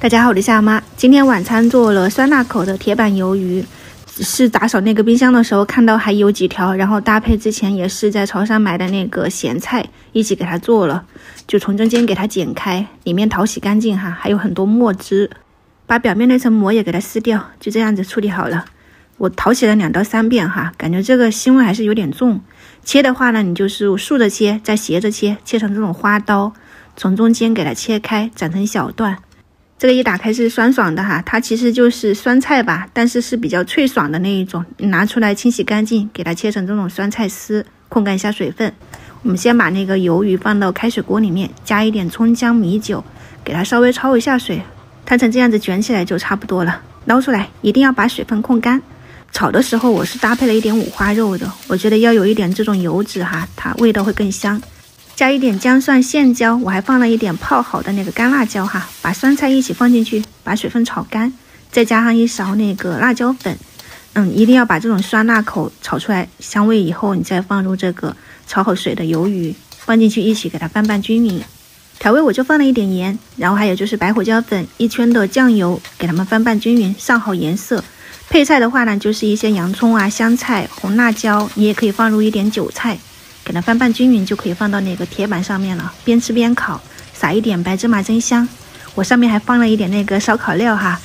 大家好，我是夏妈。今天晚餐做了酸辣口的铁板鱿鱼，是打扫那个冰箱的时候看到还有几条，然后搭配之前也是在潮汕买的那个咸菜一起给它做了，就从中间给它剪开，里面淘洗干净哈，还有很多墨汁，把表面那层膜也给它撕掉，就这样子处理好了。我淘洗了2到3遍哈，感觉这个腥味还是有点重。切的话呢，你就是竖着切，再斜着切，切成这种花刀，从中间给它切开，斩成小段。这个一打开是酸爽的哈，它其实就是酸菜吧，但是是比较脆爽的那一种。你拿出来清洗干净，给它切成这种酸菜丝，控干一下水分。我们先把那个鱿鱼放到开水锅里面，加一点葱姜米酒，给它稍微焯一下水，摊成这样子卷起来就差不多了。捞出来，一定要把水分控干。炒的时候我是搭配了一点五花肉的，我觉得要有一点这种油脂哈，它味道会更香。加一点姜蒜线椒，我还放了一点泡好的那个干辣椒哈，把酸菜一起放进去，把水分炒干，再加上一勺那个辣椒粉。一定要把这种酸辣口炒出来香味以后，你再放入这个炒好水的鱿鱼，放进去一起给它拌拌均匀。调味我就放了一点盐，然后还有就是白胡椒粉1圈的酱油，给它们翻拌均匀，上好颜色。配菜的话呢，就是一些洋葱啊、香菜、红辣椒，你也可以放入一点韭菜，给它翻拌均匀，就可以放到那个铁板上面了，边吃边烤，撒一点白芝麻真香。我上面还放了一点那个烧烤料哈，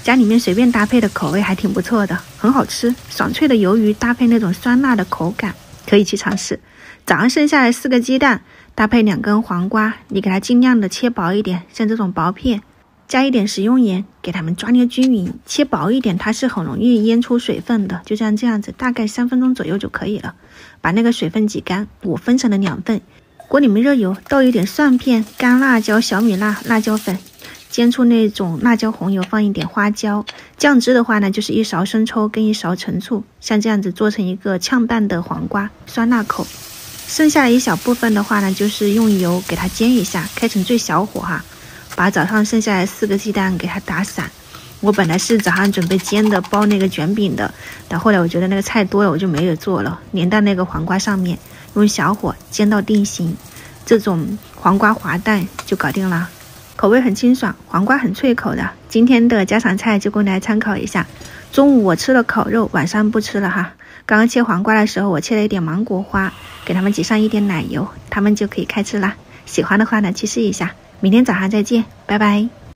家里面随便搭配的口味还挺不错的，很好吃，爽脆的鱿鱼搭配那种酸辣的口感，可以去尝试。早上剩下来4个鸡蛋，搭配2根黄瓜，你给它尽量的切薄一点，像这种薄片，加一点食用盐，给它们抓捏均匀，切薄一点，它是很容易腌出水分的，就像这样子，大概3分钟左右就可以了。把那个水分挤干，我分成了2份。锅里面热油，倒一点蒜片、干辣椒、小米辣、辣椒粉，煎出那种辣椒红油，放一点花椒。酱汁的话呢，就是1勺生抽跟1勺陈醋，像这样子做成一个炝拌的黄瓜酸辣口。剩下的一小部分的话呢，就是用油给它煎一下，开成最小火哈。把早上剩下来4个鸡蛋给它打散。我本来是早上准备煎的，包那个卷饼的，但后来我觉得那个菜多了，我就没有做了，粘到那个黄瓜上面，用小火煎到定型，这种黄瓜滑蛋就搞定了。口味很清爽，黄瓜很脆口的。今天的家常菜就供大家参考一下。中午我吃了烤肉，晚上不吃了哈。刚刚切黄瓜的时候，我切了一点芒果花，给它们挤上一点奶油，它们就可以开吃啦。喜欢的话呢，去试一下。明天早上再见，拜拜。